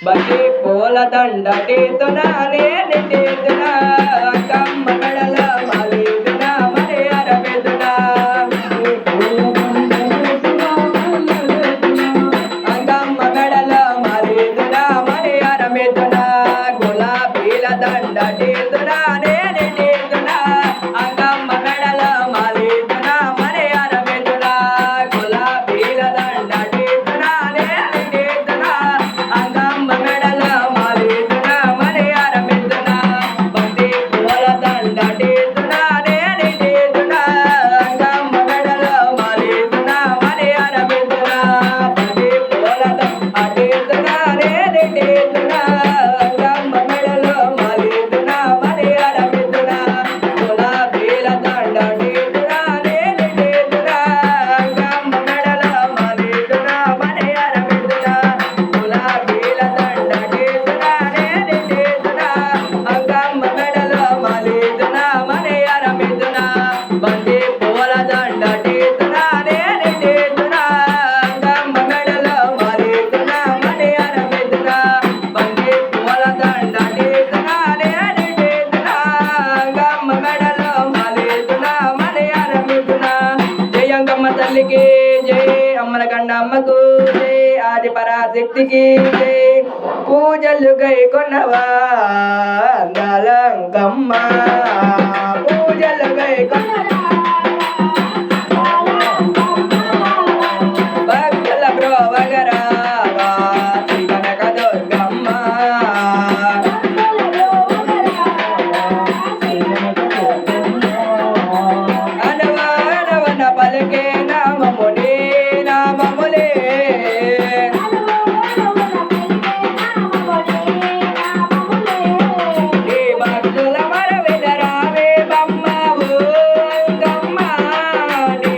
బంతి పూల దండ టీతునా నేను టీతునా అంగమ్మ మెడల మాలేదునా మరి అరవేదునా అంగమ్మ మెడల మాలేదునా మరి అరవేదునా గులాబీల దండ టీతునా నేను టీతునా అంగమ్మ మెడల మాలేదునా మరి అరవేదునా గులాబీల దండ టీతునా నేను టీతునా అంగమ్మ మెడల మాలేదునా మరి అరవేదునా బంతి పూల దండ టీతునా నేను టీతునా అంగమ్మ మెడల మాలేదునా మరి అరవేదునా బంతి పూల దండ టీతునా నేను టీతునా అంగమ్మ మెడల మాలేదునా మరి అరవేదునా గులాబీల దండ టీతునా నేను టీతునా అంగమ్మ మెడల మాలేదునా మరి అరవేదునా గులాబీల దండ టీతునా నేను టీతునా అంగమ్మ మెడల మాలేదునా మరి అరవేదునా బంతి పూల దండ టీతునా నేను టీతునా అంగమ్మ మెడల మాలేదునా మరి అరవేదునా బంతి పూల దండ టీతునా నేను టీతునా అంగమ్మ మెడల మాలేదునా మరి అరవేదునా జై అంగమ్మ తల్లికి జై అమ్మల కన్న అమ్మకు జై ఆది పరాశక్తికి జై పూజలు గై కొన్నవా అంగాలంగమ్మ పూజలు గై కొన్నవా భక్తుల బ్రోవగరావా శ్రీ కనక దుర్గమ్మ అనవన పలికే నామమునే నామములే నీ భక్తుల మరవిదరావే బమ్మవు అంగమ్మ నీ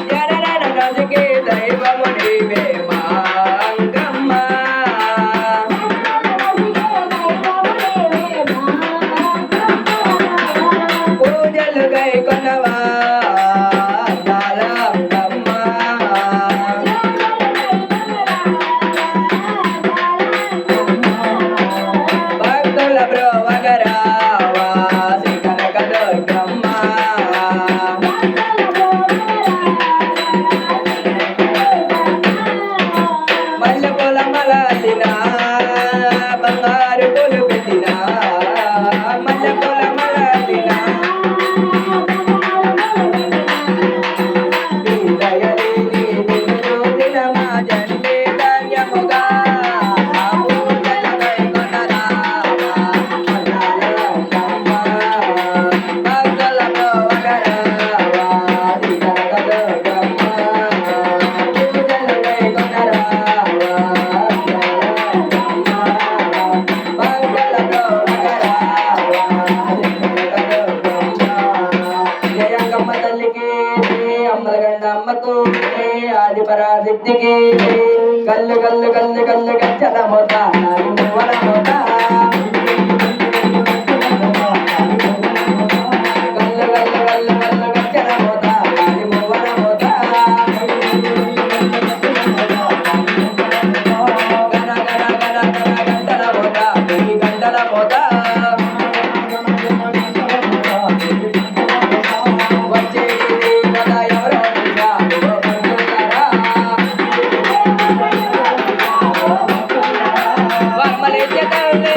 జనన నదికి దైవము నీవే మా అంగమ్మ పూజలు గై కొనవా అంగాలంగమ్మ భక్తుల బ్రోవగరావా శ్రీ కనక దుర్గమ్మ మల్లెపూల మలాదిన బంగారు పూలు పెట్టిన మల్లెపూల మలాదిన నీ దయలేని నిన్ను చూసిన మా జన్మే ధన్యముగా పూజలు గై కొనరావా అంగాలంగమ్మ భక్తుల బ్రోవగరావా శ్రీ కనక దుర్గమ్మ పూజలు గై కొనరావా అంగాలంగమ్మ భక్తుల బ్రోవగరావా శ్రీ కనక దుర్గమ్మ జై అంగమ్మ తల్లికి జై అమ్మలగండ అమ్మకు జై ఆది పరాశక్తికి జై గల్లు గల్లు గల్లు గల్లు గచ్చల మోత నాది మువ్వల మోత గల్లు గల్లు గల్లు గల్లు గచ్చల మోత నాది మువ్వల మోత గన గన గన గన గంటల మోత వెయ్యి గంటల మోత వచ్చేది కదా ఎవరో తెలుసా ఓ బంధువులారా వమ్మలేసే తల్లి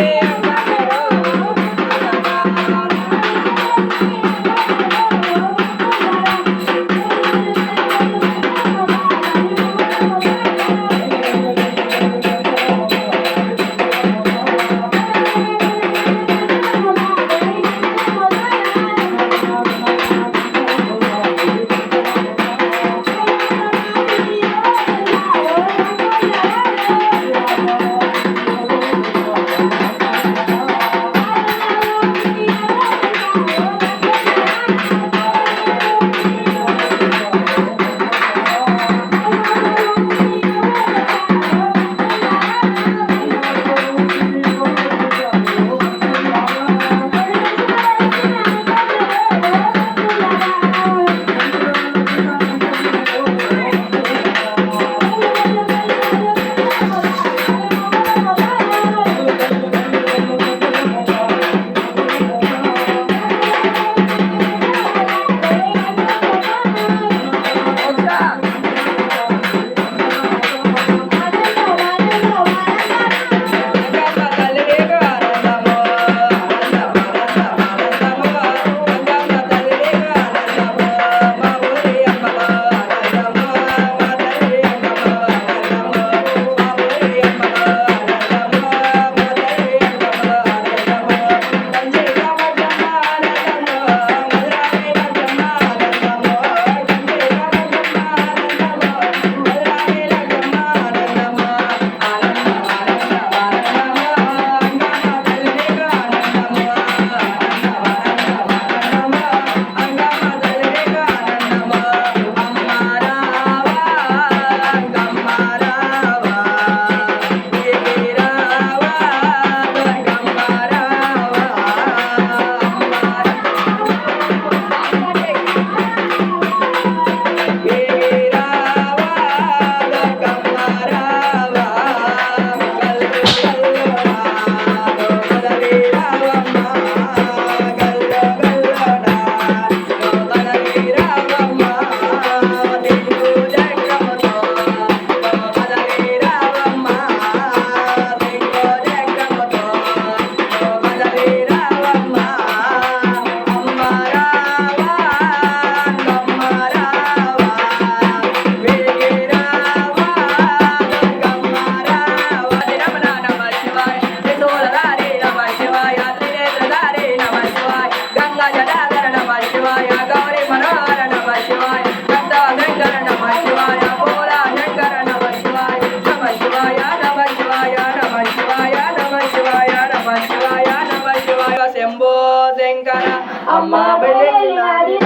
శంకర నమ శివాయ భోలా శంకర నమ శివాయ నమ శివాయ నమ శివాయ నమ శివాయ నమ శివాయ నమ శివాయ నమ శివాయ శంభో శంకర అమ్మ బయలుదేరి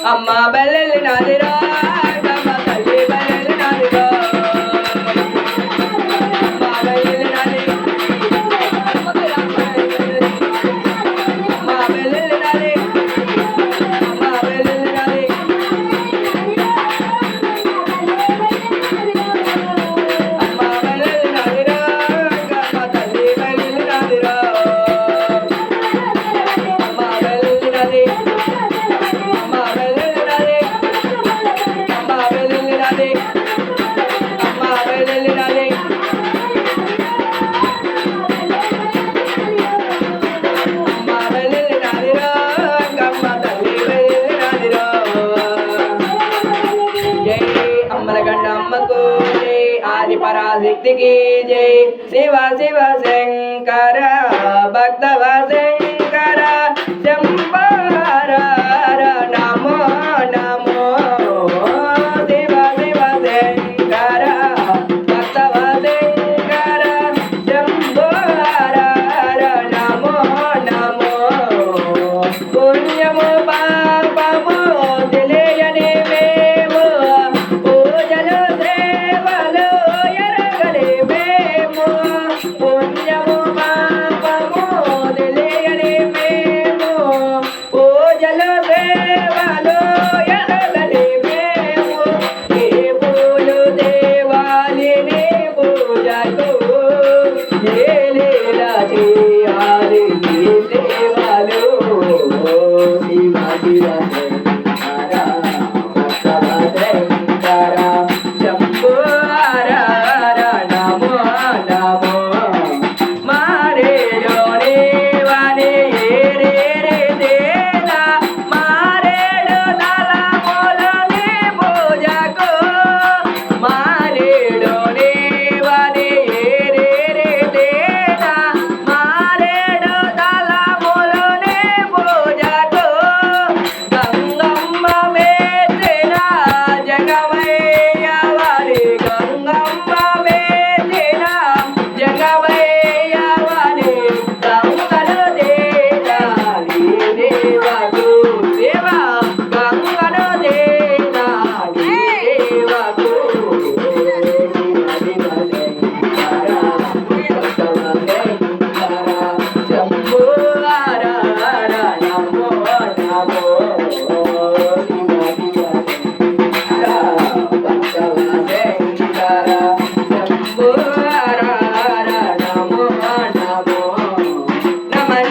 అమ్మ బల్లెల్లి నాదిరా అమ్మ తల్లి బల్లెల్లి నాదిరా అమ్మ బల్లెల్లి నాది అమ్మ బల్లెల్లి నాది అమ్మ బల్లెల్లి నాది అమ్మ బల్లెల్లి నాదిరా అమ్మ తల్లి బల్లెల్లి నాదిరా అమ్మ బల్లెల్లి నాది పరాశక్తికి జై శివ శివ శంకర భక్తవ శంకర శంభర నమో నమో శివ శివ శంకర భక్తవ శంకర శంభర నమో నమో పుణ్యము పాపము తెలియని మేము పూజలు సేవలు పుణ్యము పాపము తెలియని మేము పూజలు సేవలు ఎరగని మేము ఏ పూలు దేవాలిని పూజకు ఏ లీలా చేయాలి ఈ సేవలు శివ శివ శంకర శంభో నమో నమో మారేడో రేవనే రే రే దేలా మారేడు దళములని పూజకు మారేడో రేవనే రే రే దేలా మారేడు దళములని పూజకు గంగమ్మ మేతిన జగమయ్యవరి గంగమ్మ మేతిన జగమయ్యవరి గంగను దేలాలి దేవకు దేవ గంగను దేలాలి దేవకు శంభో నమో నమో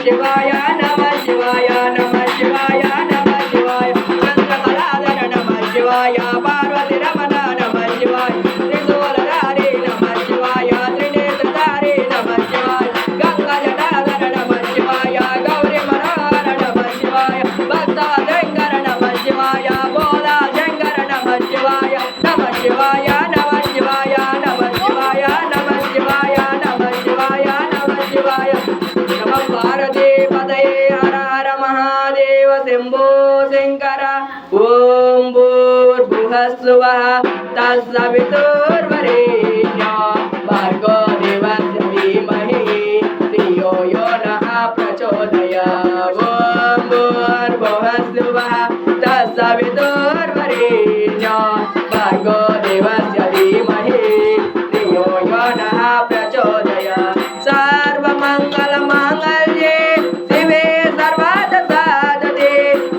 శివాయ నమ శివాయ నమ శివాయ నమ శివాయ చంద్రకళాధర నమ శివాయ పార్వతి రమణ నమ శివాయ త్రిశూలధారి నమ శివాయ త్రినేత్రధారి నమ శివాయ గంగా జటాధర నమ శివాయ గౌరీ మనోహర నమ శివాయ భక్త శంకర నమ శివాయ భోలా శంకర నమ శివాయ నమ శివాయ నమ శివాయ నమ శివాయ నమ శివాయ నమ శివాయ నమ शिवाय नमः पार्वती पतये हर हर महादेव शंभो शंकर ओम भूर्भुवः स्वः तत्सवितुर्वरेण्यं भर्गो देवस्य धीमहि धियो यो नः प्रचोदयात् ओम भूर्भुवः स्वः तत्सवितुर्वरेण्यं भर्गो देवस्य धीमहि धियो यो नः प्रचोदयात् सर्वमङ्गलमाङ्गल्ये शिवे सर्वार्थसाधके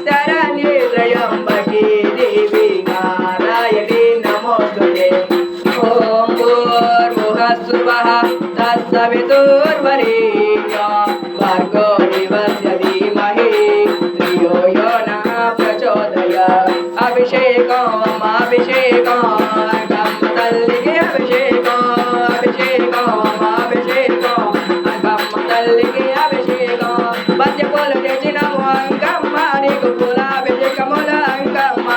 शरण्ये त्र्यम्बके देवी नारायणी नमोस्तुते ॐ भूर्भुवः स्वः तत्सवितुर्वरेण्यं भर्गो देवस्य धीमहि धियो यो नः प्रचोदयात् अभिषेकम् तल्लिगे अभिषेकम् తల్లికి అభిషేకం బంతిపూలు తెచ్చినము అంకమ్మ నీకు పూలాభిషేకముల అంకమ్మ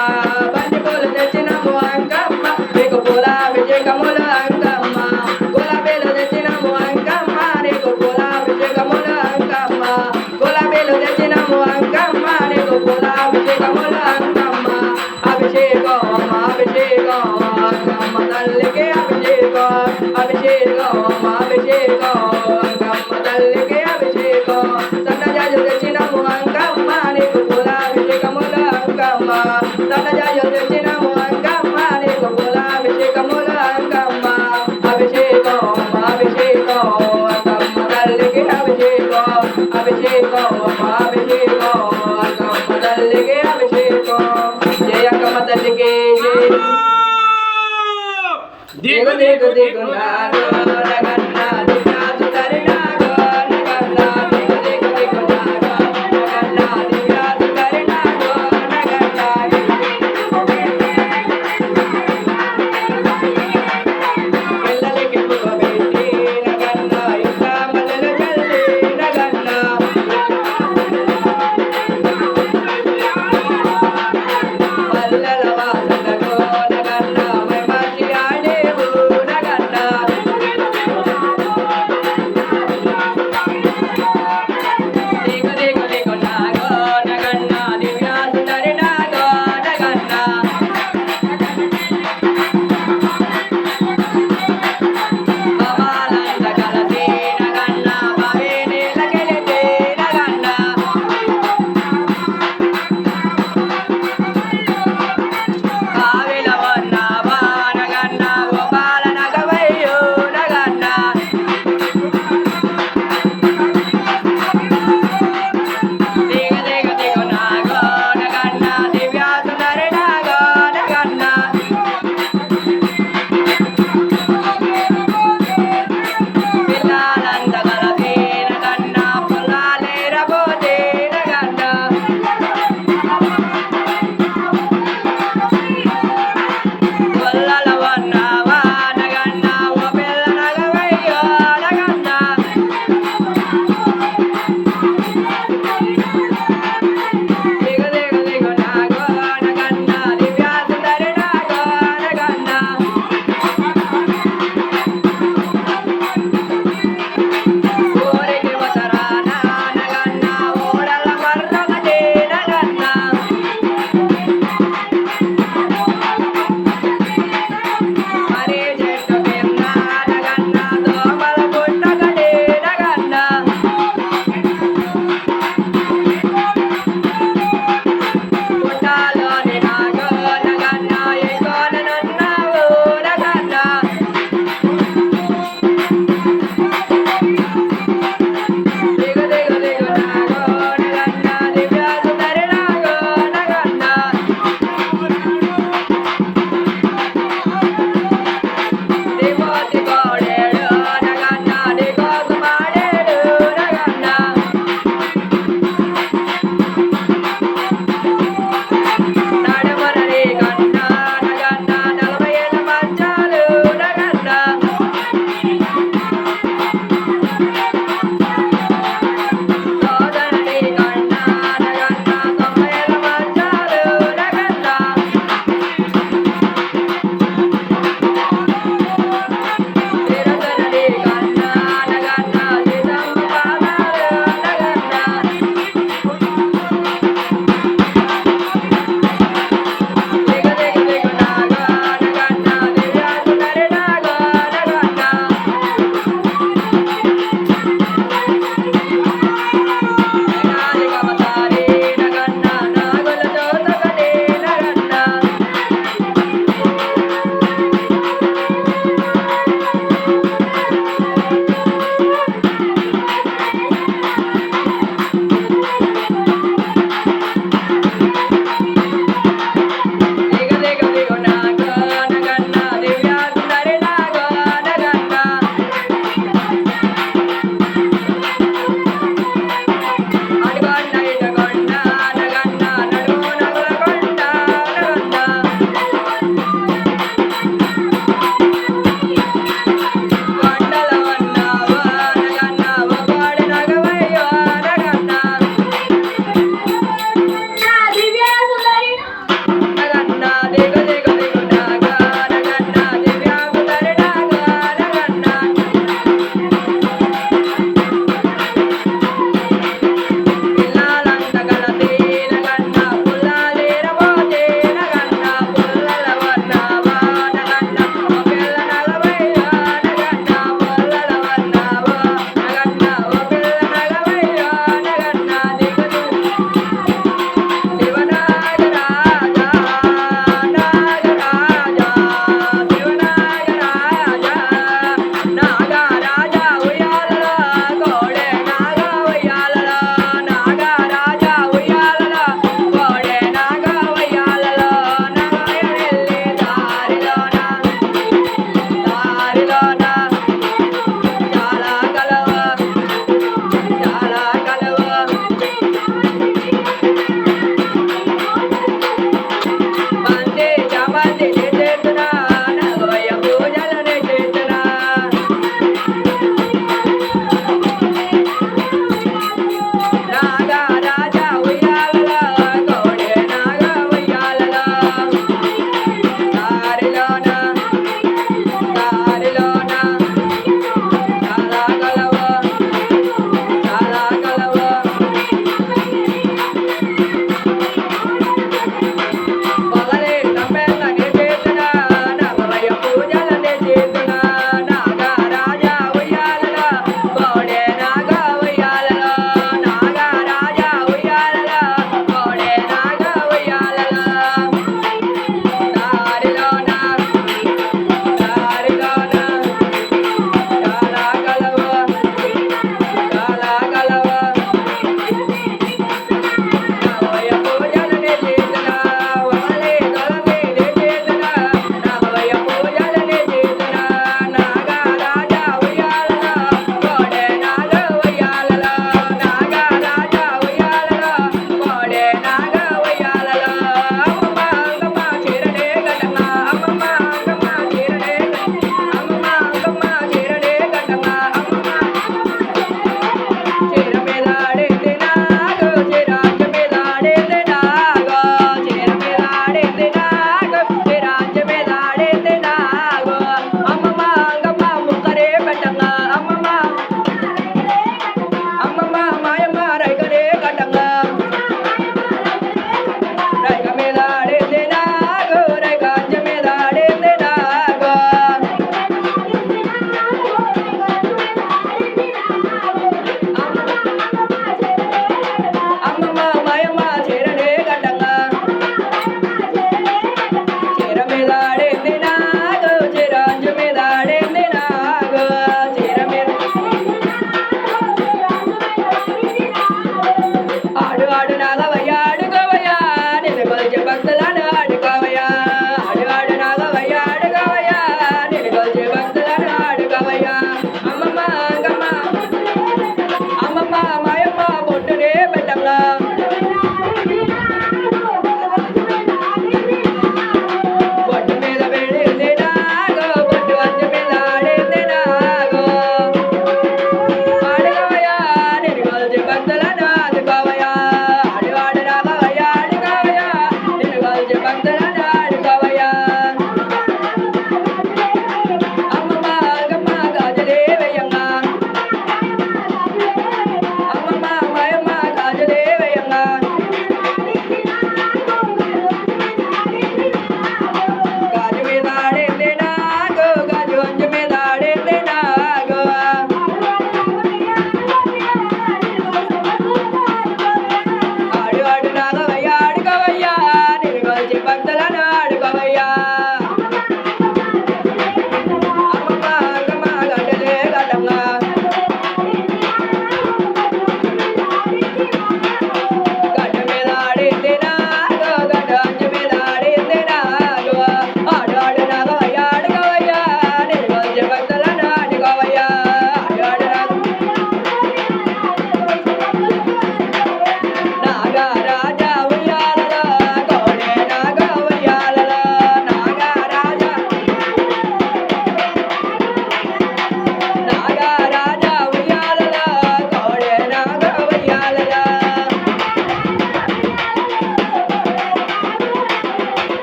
బంతిపూలు తెచ్చినము అంకమ్మ నీకు పూలాభిషేకముల అంకమ్మ గులాబీలు తెచ్చినము అంకమ్మ నీకు పూలాభిషేకముల అంకమ్మ గులాబీలు తెచ్చినము అంకమ్మ నీకు పూలాభిషేకముల అంకమ్మ అభిషేకం అంకమ్మ తల్లికి అభిషేకం తల్లికి అభిషేకం సన్నజాజు తెచ్చినము అంకమ్మ నీకు పూలాభిషేకముల అంకమ్మ సన్నజాజు తెచ్చినము అంకమ్మ నీకు పూలాభిషేకముల అంకమ్మ అభిషేకం అంకమ్మ తల్లికి అభిషేకం అంకమ్మ తల్లికి అభిషేకం జయ అంకమ్మ తల్లికి జయ దిగు దిగు నాగో నగన్న దిగాసు కరినాగో నగన్న దిగు దిగు నాగో నగన్న దిగాసు కరినాగో నగన్న పిల్లలకి పువ్వబెట్టి నగన్న ఇంకా మల్లెలు జల్లి నగన్న మల్లెల వాసనలో నగన్న మై మర్చి ఆడేవు నగన్న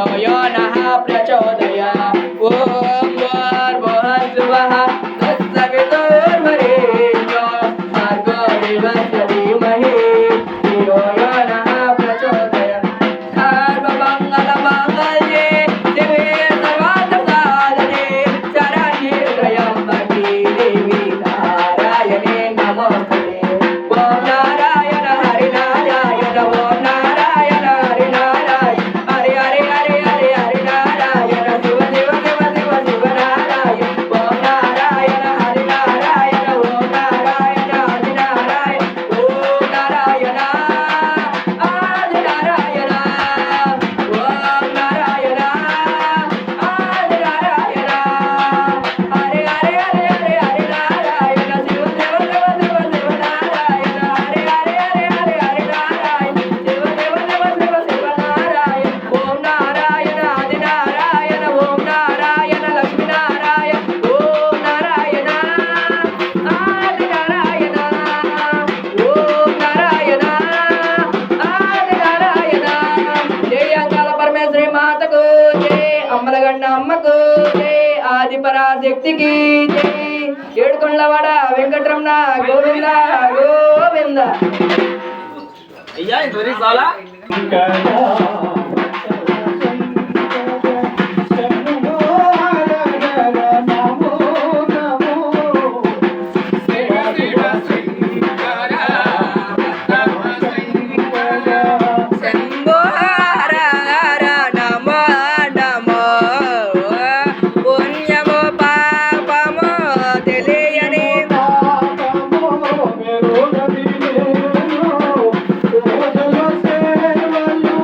यो यो नः प्रचोदय ॐ भूर्भुवस्सुवः तत्सवितुर्वरेण्यो भर्गो देवस्य धीमहि धियो यो नः प्रचोदयात् सर्वमङ्गलमाङ्गल्ये शिवे सर्वार्थसाधके शरण्ये त्र्यम्बके देवी नारायणे नमोस्तुते ॐ नारायण हरि नारायण ॐ नारायण हरि नारायण हरि हरि हरि हरि हरि नारायण शिव शिव शिव शिव शिव नारायण ॐ नारायण हरि नारायण ॐ नारायण हरि नारायण ॐ नारायण आदि नारायण ॐ नारायण आदि नारायण हरि हरि हरि हरि हरि नारायण शिव शिव शिव शिव शिव नारायण हरि हरि हरि हरि हरि नारायण शिव शिव शिव शिव शिव नारायण ॐ नारायण आदि नारायण ॐ नारायण लक्ष्मी नारायण ॐ नारायण आदि नारायण ॐ नारायण आदि नारायण జై అంకాల పరమేశ్వరి మాతకు జై అమ్మలగండ అమ్మకు జై ఆది పరాశక్తికి జై ఏడుకొండలవాడ వెంకటరమణ గోవింద గోవింద అయ్యా ఇంతవరకు చాలా శంభో హర హర నమో నమో పుణ్యమో పాపమో తెలియని సేవలు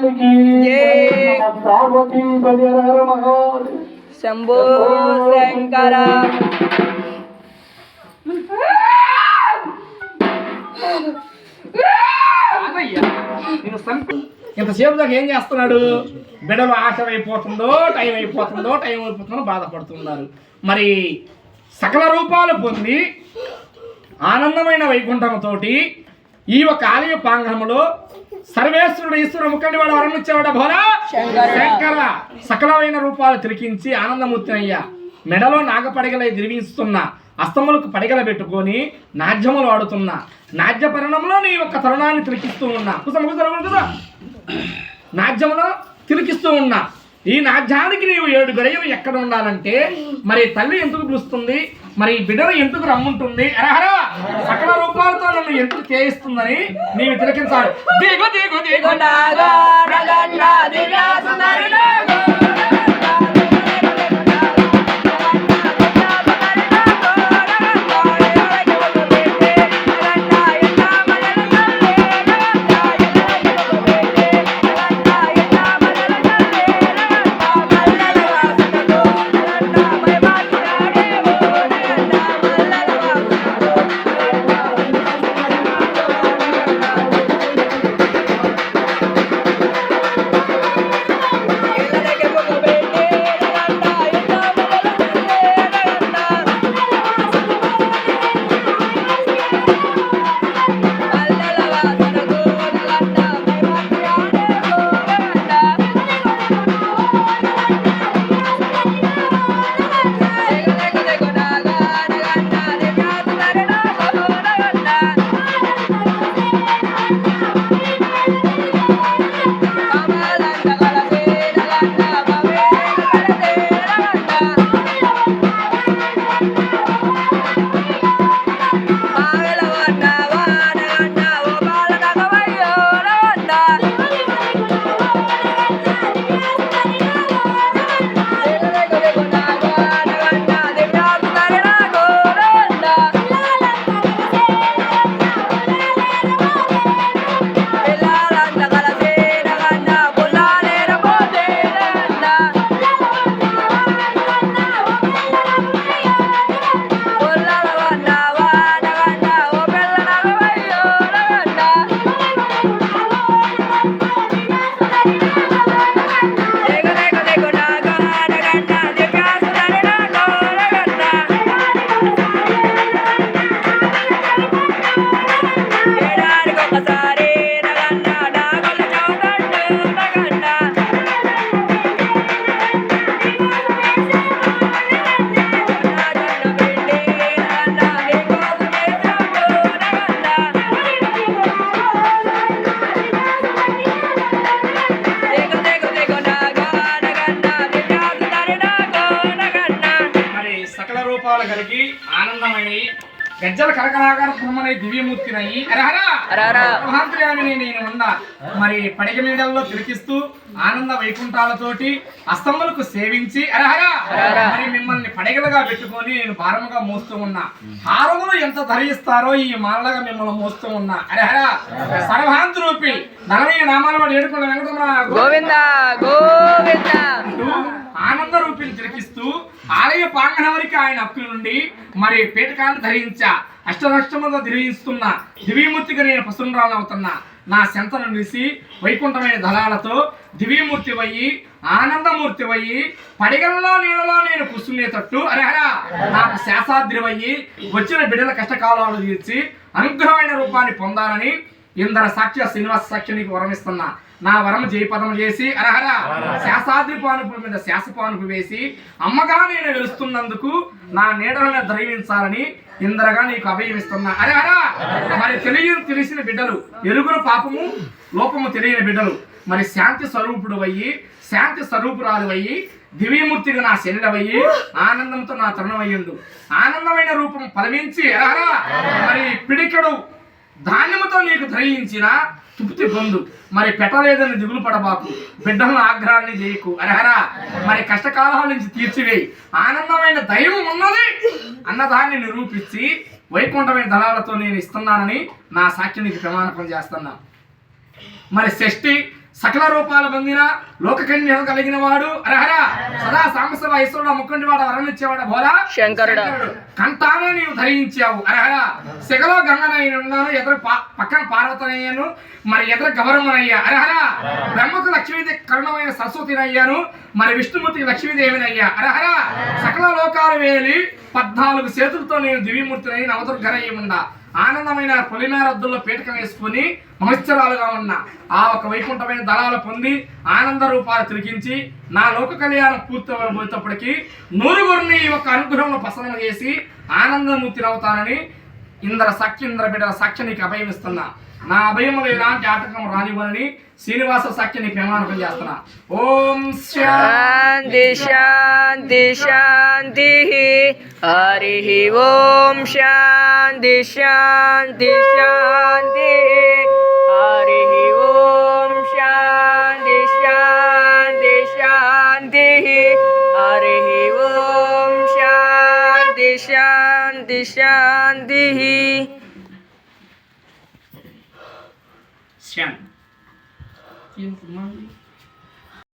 తల్లికి పార్వతీ బలిహర మహాదేవ్ శంభో శంకర ఇంతసేపు దాకా ఏం చేస్తున్నాడు? బిడలు ఆశ అయిపోతుందో టైం అయిపోతుందో బాధపడుతున్నారు. మరి సకల రూపాలు పొంది ఆనందమైన వైకుంఠంతో ఈ ఒక ఆలయ ప్రాంగణంలో సర్వేశ్వరుడు ఈశ్వరుడు ముఖండి వాడు వరం ఇచ్చేవాడు భోలా శంకర సకలమైన రూపాలు తిరిగించి ఆనందమూర్తి అయ్యా మెడలో నాగపడిగలై దిరివిస్తున్నా అస్తములకు పడిగల పెట్టుకొని నాట్యములు ఆడుతున్నా నాట్య పరిణంలో నీ యొక్క తరుణాన్ని తిరిగిస్తూ ఉన్నా నాట్యములో తిరిగిస్తూ ఉన్నా. ఈ నాట్యానికి నీవు 7 గడియలు ఎక్కడ ఉండాలంటే మరి తల్లి ఎందుకు పిలుస్తుంది, మరి బిడ్డను ఎందుకు రమ్ముంటుంది, అరహరా సకల రూపాలతో నన్ను ఎందుకు చేయిస్తుందని నీవు తిలకించాలి. దిగు దిగు దిగు కలిగి ఆనందమై గజ్జల కరకరాగార బ్రహ్మనై దివ్యమూర్తినయ్యి నేను ఉన్నా మరి పడిగ మీడల్లో తిరిగిస్తూ ఆనంద వైకుంఠాలతోటి అస్తములకు సేవించి మరి మిమ్మల్ని పడిగలుగా పెట్టుకొని నేను భారముగా మోస్తూ ఉన్నా. హారములు ఎంత ధరిస్తారో ఈ మాలగా మిమ్మల్ని మోస్తూ ఉన్నా. సర్వాంత రూపి నలభై నామాల వాడు ఏడుకున్న వెంకటరమణ గోవింద గోవింద ఆనంద రూపిని తిరిగిస్తూ ఆలయ ప్రాంగణం వరకు ఆయన హక్కుల నుండి మరి పీఠకాన్ని ధరించా అష్టరష్టముగా ధరిస్తున్న దివ్యమూర్తిగా నేను పసురాలను అవుతున్నా. నా చెంతను నిలిసి వైకుంఠమైన దళాలతో దివ్యమూర్తి వయ్యి ఆనందమూర్తి వయ్యి పడిగల్లో నీళ్ళలో నేను కూర్చునేటట్టు నాకు శాసాద్రి వయ్యి వచ్చిన బిడ్డల కష్టకాలాలు తీర్చి అనుగ్రహమైన రూపాన్ని పొందాలని ఇందర సాక్షి శ్రీనివాస సాక్షి నీకు వరమిస్తున్నా. నా వరం జయపదం చేసి శాసాద్రి పానుపు మీద శాసపానుపు వేసి అమ్మగా నేను వెలుస్తున్నందుకు నా నీడలను ద్రవించాలని ఇందరగా నీకు అభయమిస్తున్నా. మరి తెలిసిన బిడ్డలు ఎరుగురు పాపము లోపము తెలియని బిడ్డలు మరి శాంతి స్వరూపుడు అయ్యి శాంతి స్వరూపురాలు అయ్యి దివ్యమూర్తిగా నా శరీరమయ్యి ఆనందంతో నా తరుణమయ్యిండు. ఆనందమైన రూపం ఫలమించి మరి పిడికెడు ధాన్యముతో నీకు ధరించిన తృప్తి పొందు. మరి పెట్టలేదని దిగులు పడబాకు, బిడ్డలను ఆగ్రహాన్ని చేయకు. మరి కష్టకాలాల నుంచి తీర్చివేయి. ఆనందమైన దైవం ఉన్నది అన్నదాన్ని నిరూపించి వైకుంఠమైన దళాలతో నేను ఇస్తున్నానని నా సాక్షి నీకు ప్రమాణకం చేస్తున్నా. మరి షష్ఠి సకల రూపాల పొందిన లోకకన్య కలిగిన వాడు హరహర సదా సాంబశివ ఈశ్వరుడు ముక్కంటి వాడు వరణిచ్చేవాడు భోలా శంకరుడా. కంఠాన నీవు ధరించావు హరహర సెగలో గంగనయ్య ఉన్నాను ఎదురు పక్కన పార్వతనయ్యాను మరి ఎదురు గౌరమ్మనయ్యా హరహర బ్రహ్మకు లక్ష్మీదేవి కరుణమైన సరస్వతినయ్యాను మరి విష్ణుమూర్తికి లక్ష్మీదేవినయ్యా హరహర సకల లోకాలు వేలి 14 చేతులతో నేను దివ్యమూర్తినై నవదుర్గనయ్య ఉండా ఆనందమైన పొలిమేరద్దుల్లో పీటకం వేసుకుని మహోత్సరాలుగా ఉన్న ఆ ఒక వైకుంఠమైన దళాలు పొంది ఆనంద రూపాలు తిరిగించి నా లోక కళ్యాణం పూర్తయిపోయేటప్పటికీ 100 ఈ యొక్క అనుగ్రహంలో పసనం చేసి ఆనందమూర్తిని అవుతానని ఇంద్ర బిడ్డల సాక్షి నీకు అభయం ఇస్తున్నా నా అభయములు ఎలాంటి ఆటంకం రానివ్వనని శ్రీనివాస సాక్షి నీకు ప్రమాణం చేస్తున్నా ఓం శాంతి శాంతి శాంతి హరి ఓం శాంతి శాంతి శాంతి హరి ఓం శాంతి శాంతి శాంతి హరి ఓం శాంతి శాంతి శాంతి శాంతి